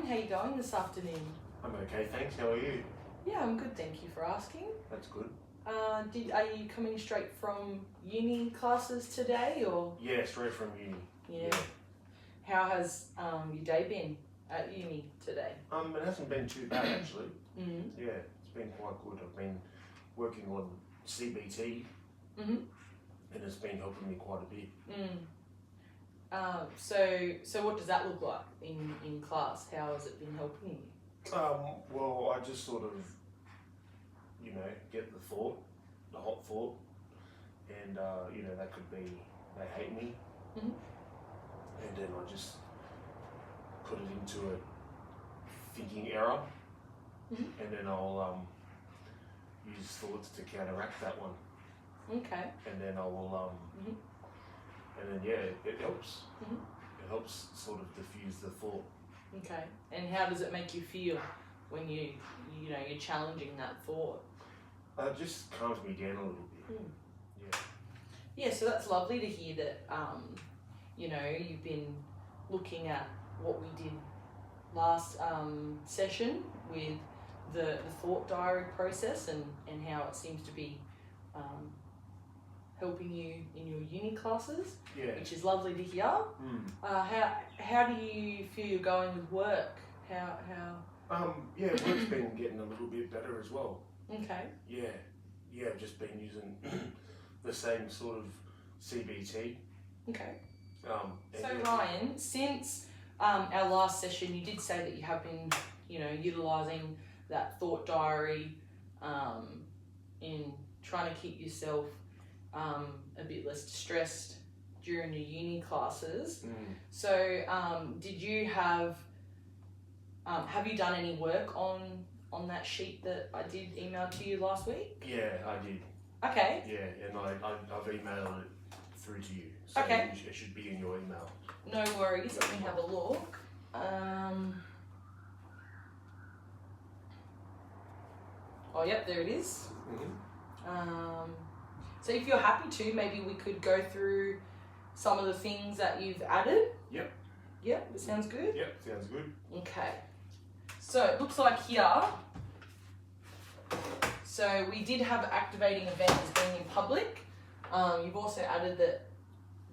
How you going this afternoon? I'm okay, thanks. How are you? Yeah, I'm good, thank you for asking. That's good. Are you coming straight from uni classes today, or? Yeah, straight from uni. Yeah. How has your day been at uni today? It hasn't been too bad actually. Mm. Yeah, it's been quite good. I've been working on CBT, Mhm. and it's been helping me quite a bit. So what does that look like in class? How has it been helping you? Well, I just sort of, get the thought, the hot thought, and that could be they hate me, Mhm. and then I just put it into a thinking error, Mhm. and then I'll use thoughts to counteract that one, Okay. and then I will Mhm. and then it helps. Mhm. It helps sort of diffuse the thought. Okay. And how does it make you feel when you're challenging that thought? It just calms me down a little bit. Mm. Yeah. Yeah, so that's lovely to hear that, you've been looking at what we did last session with the thought diary process and how it seems to be helping you in your uni classes, Yeah. which is lovely to hear. How do you feel you're going with work? How? Work's been getting a little bit better as well. Okay. Yeah, I've just been using the same sort of CBT. Okay. And So yeah, Ryan, since our last session, you did say that you have been, utilising that thought diary in trying to keep yourself a bit less stressed during your uni classes. So did you have you done any work on that sheet that I did email to you last week? Yeah, I did. Okay. Yeah, and I've emailed it through to you. So Okay. it should be in your email. No worries. Let me have a look. Oh, yep, there it is. So if you're happy to, maybe we could go through some of the things that you've added. Yep. Yep, that sounds good. Yep, sounds good. Okay. So it looks like here, so we did have activating event as being in public. You've also added that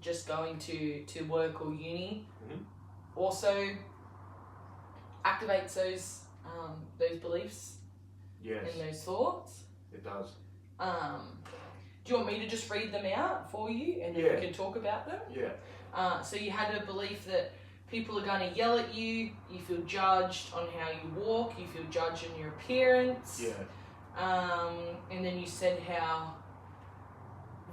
just going to work or uni also activates those beliefs Yes, and those thoughts. it does. Do you want me to just read them out for you and then Yeah. we can talk about them? Yeah. So you had a belief that people are going to yell at you, you feel judged on how you walk, you feel judged on your appearance. Yeah. And then you said how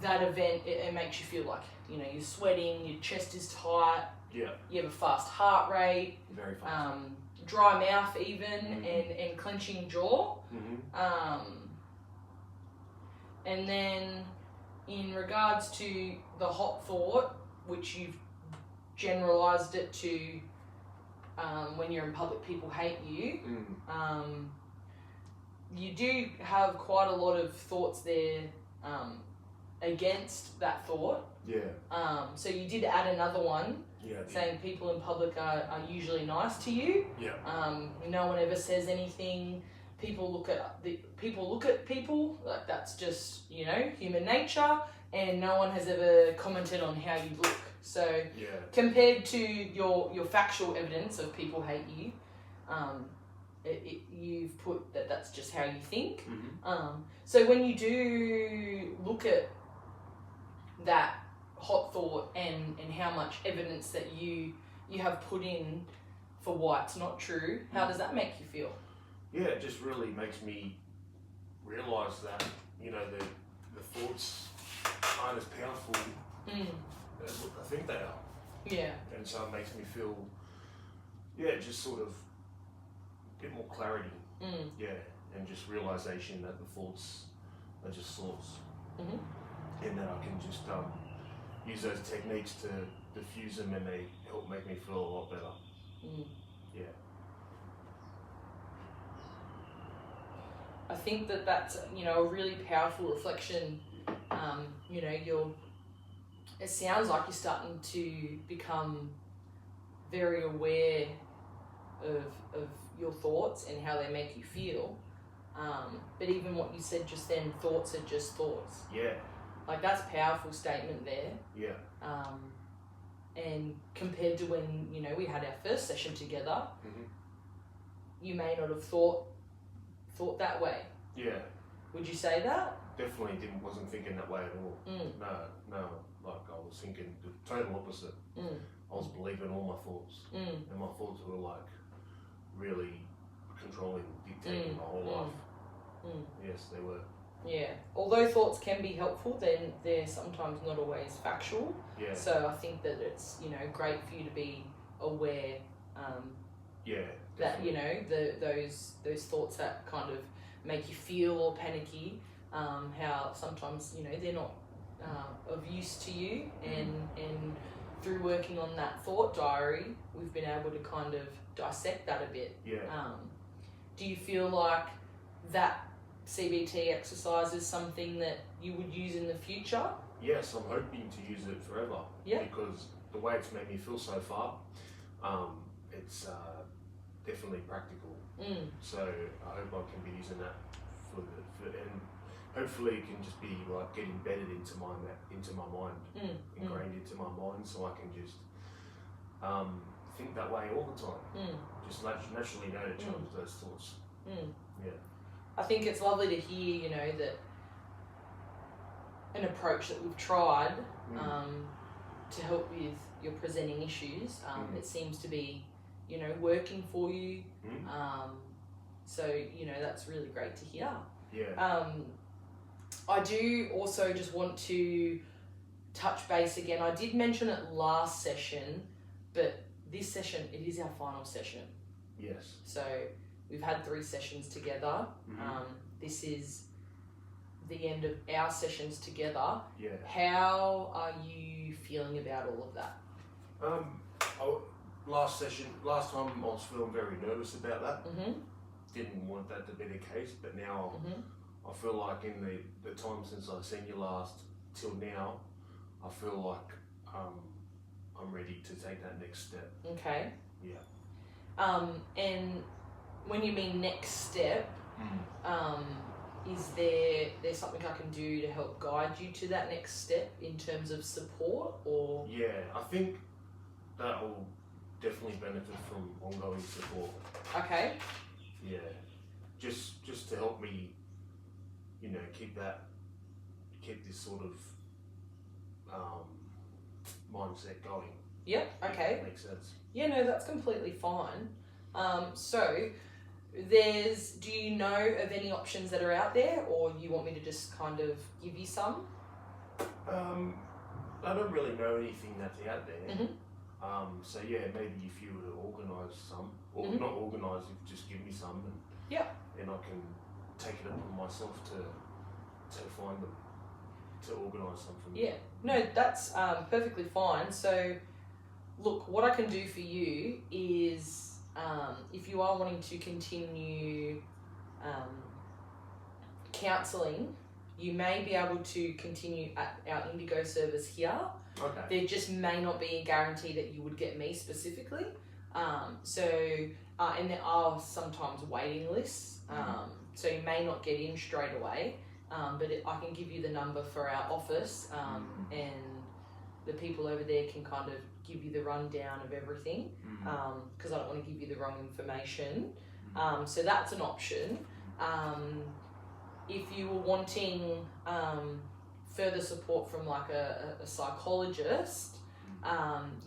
that event, it makes you feel like, you're sweating, your chest is tight, Yeah. you have a fast heart rate, Very fast. dry mouth even, and clenching jaw. And then in regards to the hot thought, which you've generalised it to when you're in public, people hate you. You do have quite a lot of thoughts there against that thought. Yeah. So you did add another one Yeah. saying people in public are usually nice to you. Yeah. No one ever says anything. People look at people like that's just human nature, and no one has ever commented on how you look. So Yeah. compared to your factual evidence of people hate you, you've put that's just how you think. So when you do look at that hot thought and how much evidence that you have put in for why it's not true, how does that make you feel? Yeah, it just really makes me realise that, the thoughts aren't as powerful as what I think they are. Yeah. And so it makes me feel, just sort of a bit more clarity. Yeah, and just realisation that the thoughts are just thoughts. And that I can just use those techniques to diffuse them, and they help make me feel a lot better. Yeah. I think that's a really powerful reflection. It sounds like you're starting to become very aware of your thoughts and how they make you feel. But even what you said just then, thoughts are just thoughts. Yeah. Like, that's a powerful statement there. Yeah. And compared to when, you know, we had our first session together, you may not have thought that way. Yeah. Would you say that? Definitely wasn't thinking that way at all. No. Like, I was thinking the total opposite. I was believing all my thoughts. And my thoughts were like really controlling, dictating my whole life. Yes, they were. Yeah. Although thoughts can be helpful, then they're sometimes not always factual. Yeah. So I think that it's, you know, great for you to be aware yeah. that, you know, those thoughts that kind of make you feel all panicky, how sometimes, you know, they're not of use to you, and through working on that thought diary, we've been able to kind of dissect that a bit. Yeah. Do you feel like that CBT exercise is something that you would use in the future? Yes, I'm hoping to use it forever. Yeah. Because the way it's made me feel so far, it's definitely practical. So I hope I can be using that and hopefully it can just be like get embedded into my mind, ingrained into my mind, so I can just think that way all the time. Just naturally know to challenge those thoughts. Yeah. I think it's lovely to hear, you know, that an approach that we've tried to help with your presenting issues, it seems to be, you know, working for you. So, you know, that's really great to hear. Yeah. I do also just want to touch base again. I did mention it last session, but this session, it is our final session. Yes. So we've had 3 sessions together. This is the end of our sessions together. Yeah. How are you feeling about all of that? Last time I was feeling very nervous about that. Didn't want that to be the case, but now I feel like in the time since I've seen you last till now, I feel like I'm ready to take that next step. Okay. Yeah. And when you mean next step, is there's something I can do to help guide you to that next step in terms of support, or? Yeah, I think that will definitely benefit from ongoing support. Okay. Yeah, just to help me, you know, keep this sort of mindset going. Yep. Okay. If that makes sense. Yeah, no, that's completely fine. So do you know of any options that are out there, or you want me to just kind of give you some? I don't really know anything that's out there. So yeah, maybe if you were to organise some, or not organise, if just give me some, and I can take it upon myself to find them, to organise something. Yeah, no, that's perfectly fine. So look, what I can do for you is, if you are wanting to continue counselling, you may be able to continue at our Indigo service here. Okay. There just may not be a guarantee that you would get me specifically. And there are sometimes waiting lists, so you may not get in straight away, but I can give you the number for our office, and the people over there can kind of give you the rundown of everything, because I don't want to give you the wrong information. So that's an option. If you were wanting further support from like a psychologist,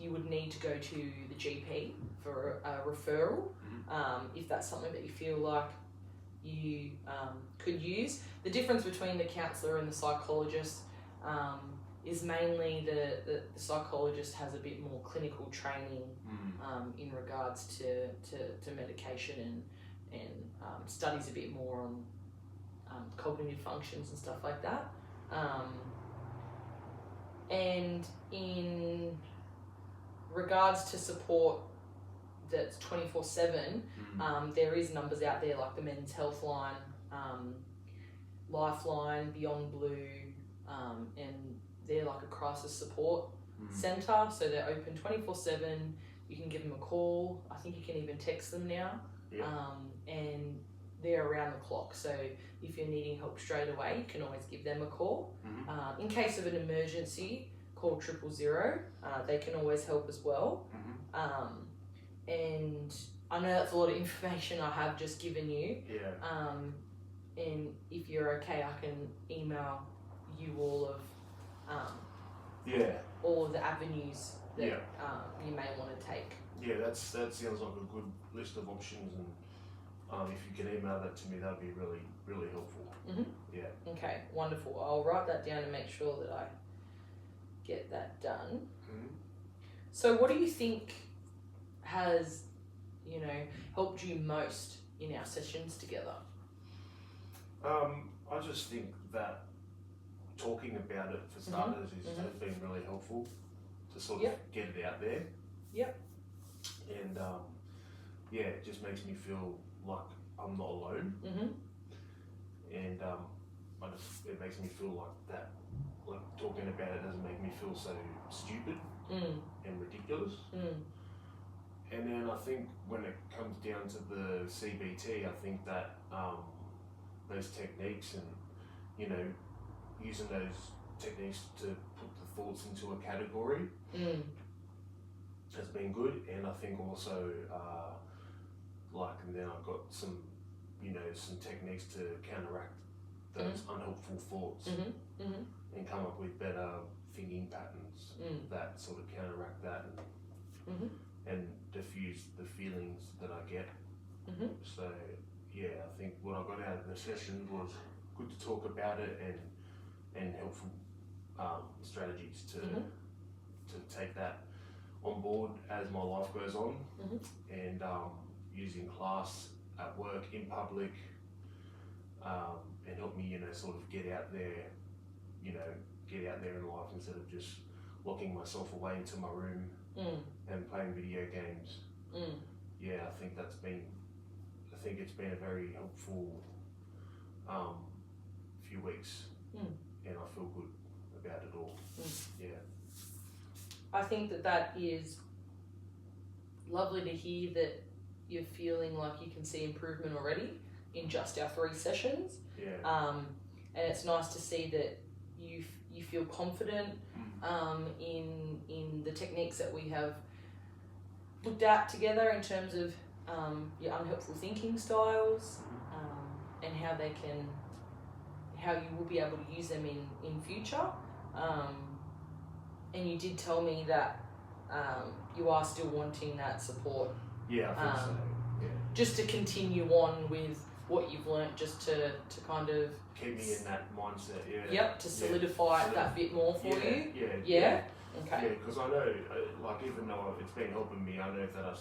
you would need to go to the GP for a referral, if that's something that you feel like you could use. The difference between the counsellor and the psychologist is mainly the psychologist has a bit more clinical training in regards to medication and studies a bit more on cognitive functions and stuff like that. And in regards to support that's 24/7, there is numbers out there like the Men's Health Line, Lifeline, Beyond Blue, and they're like a crisis support centre, so they're open 24/7. you can give them a call. I think you can even text them now. Yeah. And they're around the clock. So if you're needing help straight away, you can always give them a call. Mm-hmm. In case of an emergency, call 000. They can always help as well. Mm-hmm. And I know that's a lot of information I have just given you. Yeah. And if you're okay, I can email you all of all of the avenues that you may want to take. Yeah, that sounds like a good list of options, and if you can email that to me, that'd be really, really helpful. Mm-hmm. Yeah. Okay, wonderful. I'll write that down and make sure that I get that done. Mm-hmm. So what do you think has, helped you most in our sessions together? I just think that talking about it for starters has been really helpful to sort of get it out there. Yep. And it just makes me feel like I'm not alone. Mm-hmm. And it makes me feel like that, like talking about it doesn't make me feel so stupid and ridiculous. And then I think when it comes down to the CBT, I think that those techniques and using those techniques to put the thoughts into a category has been good. And I think also and then I've got some some techniques to counteract those unhelpful thoughts and come up with better thinking patterns that sort of counteract that and diffuse the feelings that I get. So I think what I got out of the session was good to talk about it and helpful strategies to take that on board as my life goes on, and using class, at work, in public, and help me sort of get out there in life instead of just locking myself away into my room and playing video games. I think it's been a very helpful few weeks, and I feel good about it all. I think that is lovely to hear, that you're feeling like you can see improvement already in just our 3 sessions. And it's nice to see that you feel confident in the techniques that we have looked at together in terms of your unhelpful thinking styles, and how you will be able to use them in future. And you did tell me that you are still wanting that support. I think so. Just to continue on with what you've learnt, just to kind of keep me in that mindset. To solidify it that bit more for you. Okay. Because I know, even though it's been helping me, I know that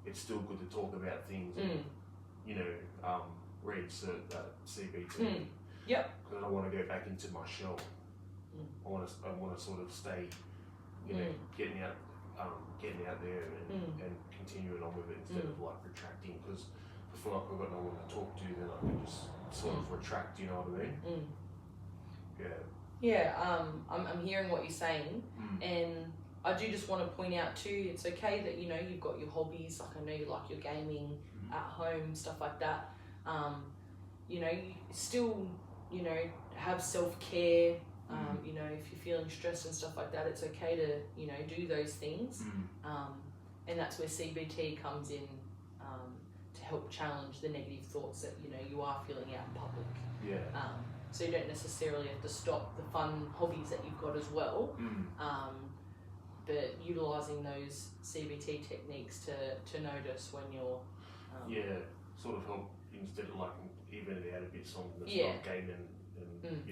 it's still good to talk about things and read CBT. Because I want to go back into my shell. I want to sort of stay, getting out there and continuing on with it instead of retracting, because I feel like I've got no one to talk to, then I can just sort of retract, you know what I mean? I'm hearing what you're saying, and I do just want to point out too, it's okay that you've got your hobbies, like I know you like your gaming at home, stuff like that. You still have self-care. If you're feeling stressed and stuff like that, it's okay to do those things. And that's where CBT comes in, to help challenge the negative thoughts that you are feeling out in public. So you don't necessarily have to stop the fun hobbies that you've got as well, but utilising those CBT techniques to notice when you're sort of help instead of even it out a bit, something that's not gaming.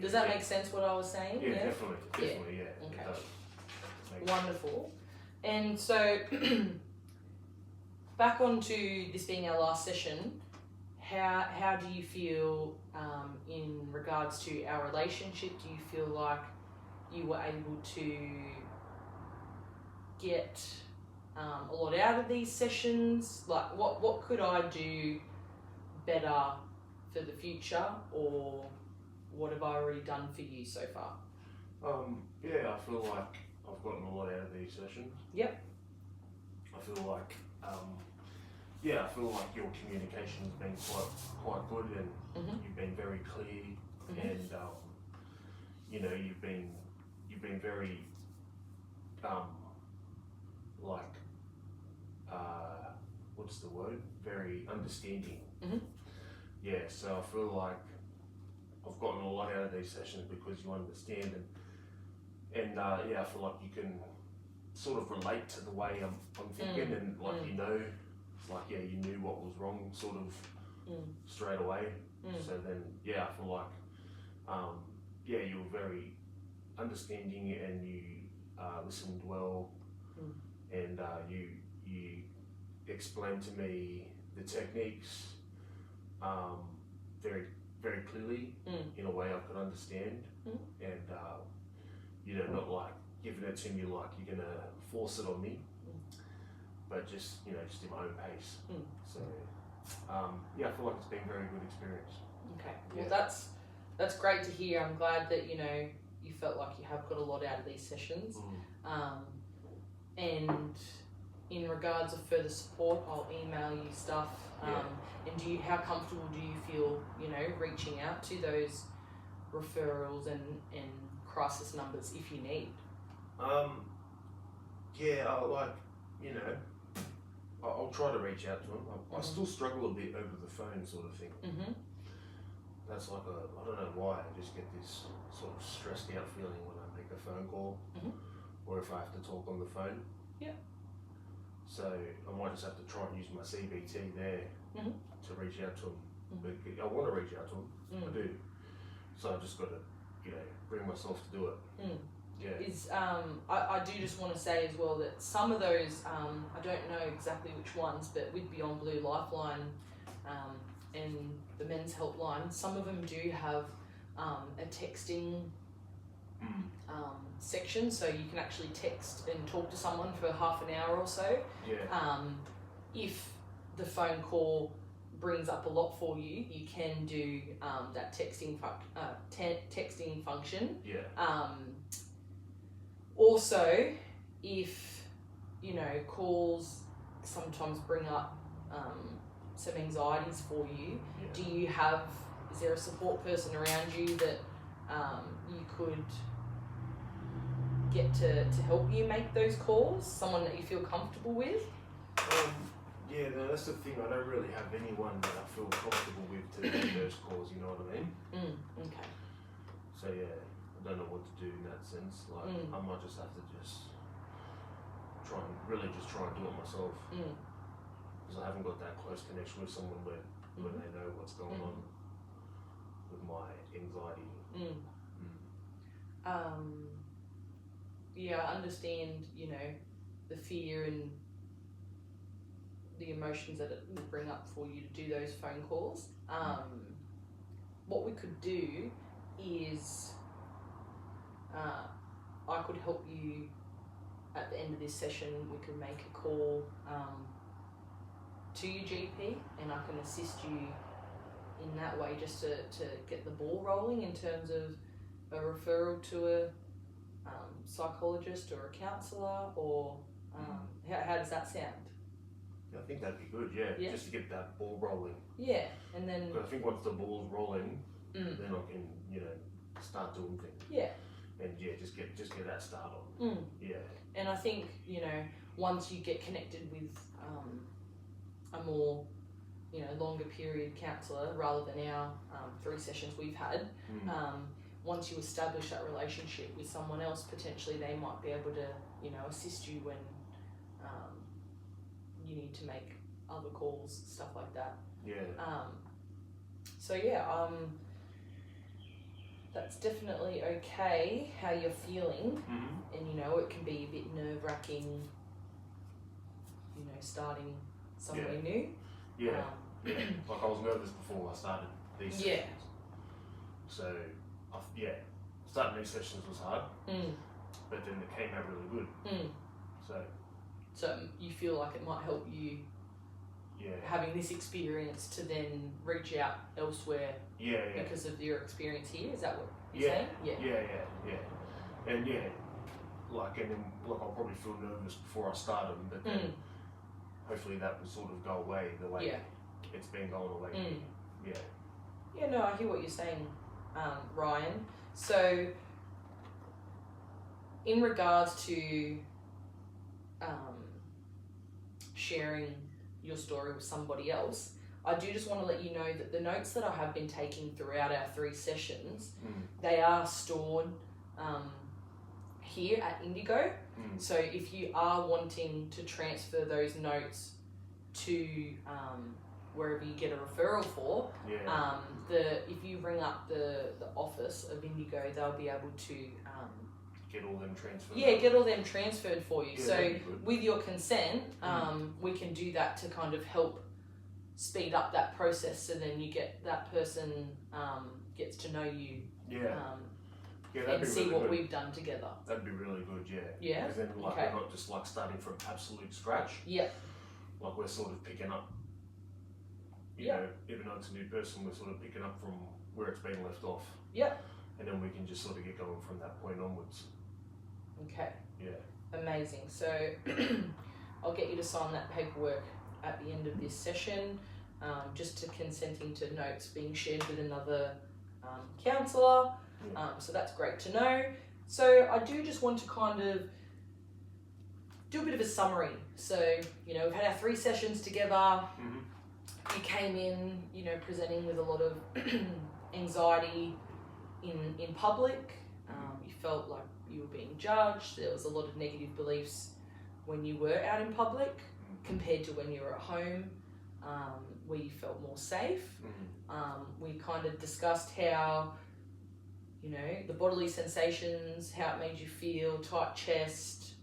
Does that make sense what I was saying? Definitely, Okay. It does. Wonderful. And so back onto this being our last session, how do you feel in regards to our relationship? Do you feel like you were able to get a lot out of these sessions? Like what could I do better for the future, or what have I already done for you so far? I feel like I've gotten a lot out of these sessions. like, I feel like your communication has been quite good, and you've been very clear, and you know, you've been very like what's the word? Very understanding. Yeah, so I feel like I've gotten a lot out of these sessions because you understand, and I feel like you can sort of relate to the way I'm thinking, and like you know, it's like you knew what was wrong sort of straight away. So then I feel like you were very understanding, and you listened well, and you explained to me the techniques very very clearly in a way I could understand, and you know, not like giving it to me like you're gonna force it on me, but just just in my own pace. So I feel like it's been a very good experience. Okay, well that's great to hear. I'm glad that you felt like you have got a lot out of these sessions. And in regards of further support, I'll email you stuff. And how comfortable do you feel, reaching out to those referrals and crisis numbers if you need? I'll try to reach out to them. I still struggle a bit over the phone, sort of thing. That's like I don't know why, I just get this sort of stressed out feeling when I make a phone call, or if I have to talk on the phone. So I might just have to try and use my CBT there to reach out to them. But I want to reach out to them, I do. So I just got to, bring myself to do it. I do just want to say as well that some of those, I don't know exactly which ones, but with Beyond Blue Lifeline and the men's helpline, some of them do have a texting section, so you can actually text and talk to someone for half an hour or so. If the phone call brings up a lot for you, you can do that texting function. Also, if calls sometimes bring up some anxieties for you, is there a support person around you that you could get to help you make those calls? Someone that you feel comfortable with? That's the thing. I don't really have anyone that I feel comfortable with to make those calls. You know what I mean? Okay. So I don't know what to do in that sense. Like I might just have to try and do it myself, because I haven't got that close connection with someone where they know what's going on with my anxiety. I understand, the fear and the emotions that it will bring up for you to do those phone calls. What we could do is I could help you at the end of this session. We could make a call to your GP, and I can assist you in that way, just to get the ball rolling in terms of a referral to a psychologist or a counsellor, or how does that sound? I think that'd be good, just to get that ball rolling. And then... But I think once the ball's rolling, then I can, start doing things. And just get that start on. And I think, once you get connected with a more, longer period counsellor, rather than our 3 sessions we've had, once you establish that relationship with someone else, potentially they might be able to, assist you when you need to make other calls, stuff like that. That's definitely okay how you're feeling, and it can be a bit nerve-wracking, starting somewhere new. Like I was nervous before I started these sessions. So starting these sessions was hard, but then it came out really good. So you feel like it might help you having this experience to then reach out elsewhere because of your experience here? Is that what you're saying? And I'll probably feel nervous before I start them, but then hopefully that will sort of go away the way it's been going away. Yeah. Yeah, no, I hear what you're saying, Ryan. So, in regards to sharing your story with somebody else, I do just want to let you know that the notes that I have been taking throughout our 3 sessions, they are stored here at Indigo. So if you are wanting to transfer those notes to wherever you get a referral for, if you ring up the office of Indigo, they'll be able to get all them transferred. Yeah, get all them transferred for you. Yeah, so with your consent, we can do that to kind of help speed up that process, so then you get that person gets to know you. And see really what good. we've done together. That'd be really good, Yeah? Because then we're not just starting from absolute scratch. Yeah. Like we're sort of picking up, you know, even though it's a new person, we're sort of picking up from where it's been left off. Yeah. And then we can just sort of get going from that point onwards. Okay. Yeah. Amazing. So I'll get you to sign that paperwork at the end of this session, just to consenting to notes being shared with another counsellor. So that's great to know. So I do just want to kind of do a bit of a summary. So, you know, we've had our 3 sessions together. You came in, you know, presenting with a lot of anxiety in public. You felt like you were being judged. There was a lot of negative beliefs when you were out in public compared to when you were at home, where you felt more safe. We kind of discussed how, you know, the bodily sensations, how it made you feel, tight chest.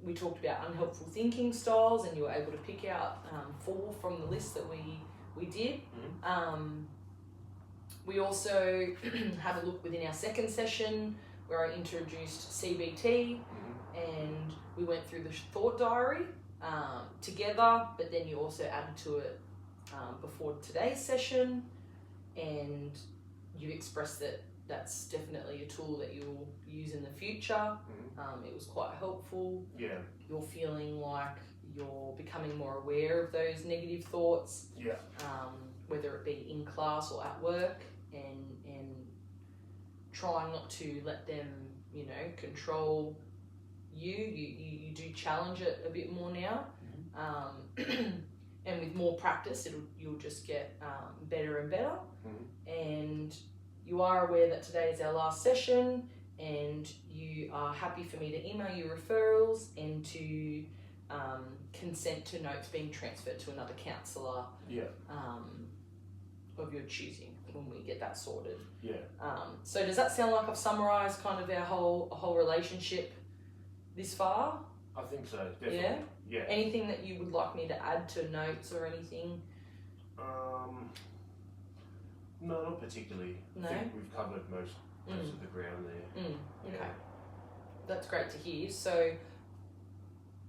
We talked about unhelpful thinking styles, and you were able to pick out 4 from the list that we did. We also had a look within our 2nd session where I introduced CBT, and we went through the thought diary together, but then you also added to it before today's session, and you expressed that that's definitely a tool that you'll use in the future. It was quite helpful. You're feeling like you're becoming more aware of those negative thoughts, whether it be in class or at work, and trying not to let them, you know, control you. You do challenge it a bit more now, and with more practice, you'll just get better and better. And you are aware that today is our last session, and you are happy for me to email you referrals and to consent to notes being transferred to another counsellor of your choosing when we get that sorted. So does that sound like I've summarised kind of our whole relationship this far? I think so, definitely. Yeah. Anything that you would like me to add to notes or anything? No, not particularly. No? I think we've covered most of the ground there. Okay. That's great to hear. So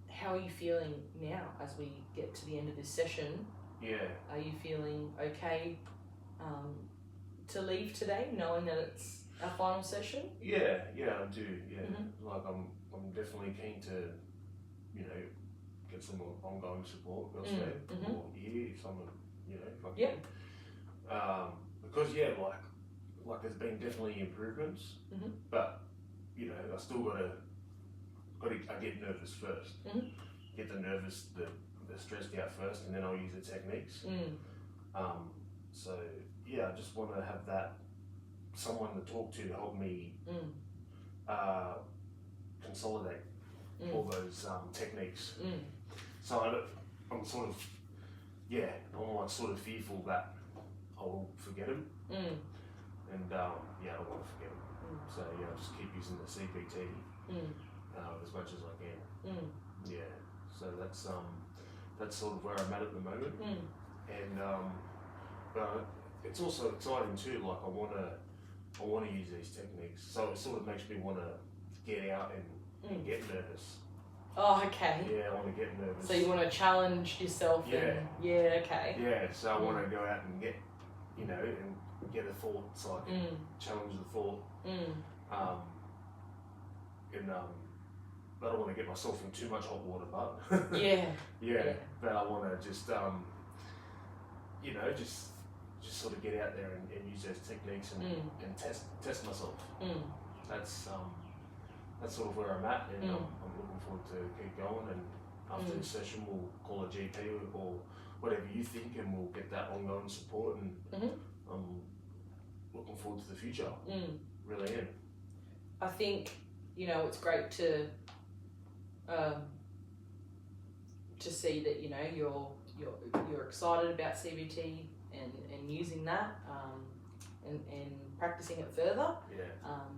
how are you feeling now as we get to the end of this session? Are you feeling okay to leave today, knowing that it's our final session? Yeah, I do. Like I'm definitely keen to, you know, get some more ongoing support elsewhere, or here if someone, you know, if I can. Because like there's been definitely improvements, but you know I still gotta I get nervous first. Get the stressed out first, and then I'll use the techniques. So yeah, I just want to have that someone to talk to help me consolidate all those techniques. So I'm sort of I'm like sort of fearful that I will forget them, and I don't want to forget them. So I'll just keep using the CBT as much as I can. So that's sort of where I'm at the moment, and but it's also exciting too. Like I want to use these techniques, so it sort of makes me want to get out and get nervous. Oh, okay. Yeah, I want to get nervous. So you want to challenge yourself? Okay. Yeah, so I want to go out and get, you know, and get a thought, so I can challenge the thought. I don't want to get myself in too much hot water, but Yeah. yeah, but I want to just just sort of get out there and use those techniques and test myself. That's sort of where I'm at, and I'm looking forward to keep going. And after this session, we'll call a GP or whatever you think, and we'll get that ongoing support. And I'm looking forward to the future. Really am. I think it's great to see that you're excited about CBT and using that and practicing it further. Yeah.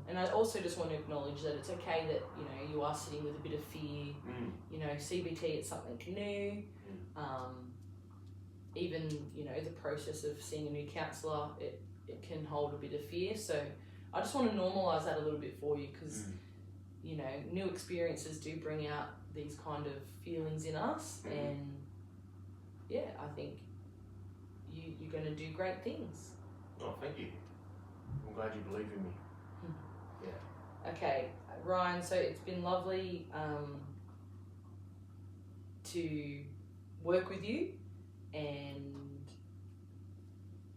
And I also just want to acknowledge that it's okay that you are sitting with a bit of fear. CBT, it's something new. Even the process of seeing a new counsellor, it can hold a bit of fear. So I just want to normalise that a little bit for you, because new experiences do bring out these kind of feelings in us, and yeah, I think you're going to do great things. Oh, thank you. I'm glad you believe in me. Yeah. Okay, Ryan, so it's been lovely to work with you, and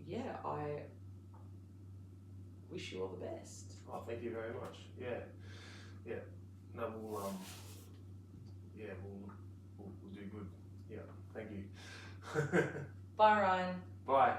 yeah, I wish you all the best. Oh, thank you very much. Yeah. No, we'll do good. Yeah, thank you. Bye, Ryan. Bye.